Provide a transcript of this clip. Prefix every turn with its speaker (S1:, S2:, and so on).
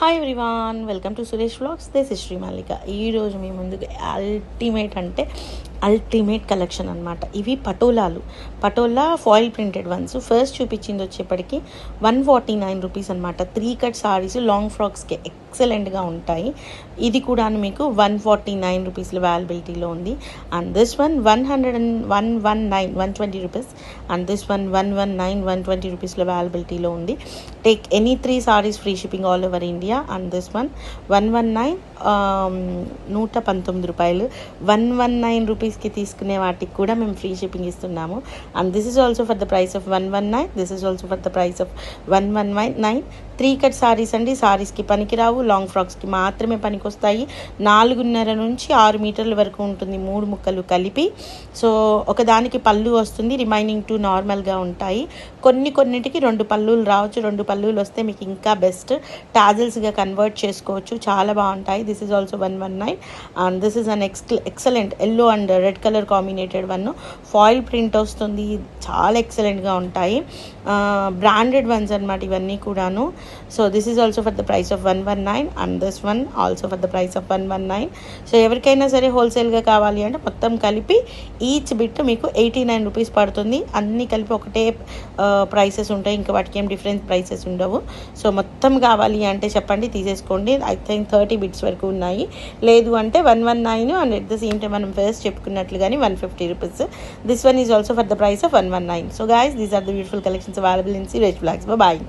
S1: Hi everyone, welcome to Suresh vlogs. This is Sri Mallika. ఈరోజు మీ ముందుకు అల్టిమేట్ కలెక్షన్ అనమాట. ఇవి patola foil printed ones. First చూపించింది వచ్చేప్పటికి 149 రూపీస్ అనమాట. 3 కట్ సారీస్ లాంగ్ ఫ్రాక్స్కి ఎక్సలెంట్గా ఉంటాయి. ఇది కూడా మీకు 149 రూపీస్లో అవైలబిలిటీలో ఉంది. And this one 120 rupees. And this one 120 రూపీస్లో అవైలబిలిటీలో ఉంది. Take any 3 saris free shipping all over India. And this one 119 119 రూపాయలు. 119 రూపీస్కి తీసుకునే వాటికి కూడా మేము ఫ్రీ షిప్పింగ్ ఇస్తున్నాము. And this is also for the price of 119. This is also for the price of 119. 3 cut saris అండి. సారీస్కి పనికిరావు, లాంగ్ ఫ్రాక్స్కి మాత్రమే పనికొస్తాయి. 4.5 నుంచి 6 మీటర్ల వరకు ఉంటుంది 3 ముక్కలు కలిపి. సో ఒకదానికి పళ్ళు వస్తుంది, రిమైనింగ్ 2 నార్మల్గా ఉంటాయి. కొన్నిటికి 2 పళ్ళులు రావచ్చు. 2 పళ్ళులు వస్తే మీకు ఇంకా బెస్ట్. టాజిల్స్గా కన్వర్ట్ చేసుకోవచ్చు, చాలా బాగుంటాయి. This is also 119. And this is an excellent yellow and red colour కాంబినేటెడ్ one. Foil print వస్తుంది, చాలా ఎక్సలెంట్గా ఉంటాయి. బ్రాండెడ్ వన్స్ అనమాట ఇవన్నీ కూడాను. So this is also for the price of 119. And this one also for the price of 119. So ఎవరికైనా సరే హోల్సేల్గా కావాలి అంటే మొత్తం కలిపి ఈచ్ బిట్ మీకు 89 రూపీస్ పడుతుంది. అన్నీ కలిపి ఒకటే ప్రైసెస్ ఉంటాయి, ఇంకా వాటికి ఏం డిఫరెన్స్ ప్రైసెస్ ఉండవు. సో మొత్తం కావాలి అంటే చెప్పండి, తీసేసుకోండి. ఐ థింక్ 30 బిట్స్ వరకు ఉన్నాయి. లేదు అంటే 119. And at the same time మనం ఫస్ట్ చెప్పుకున్నట్లుగానే 150 rupees. This one is also for the price of 119. So guys, these are the beautiful collections available in Suresh vlogs. Bye.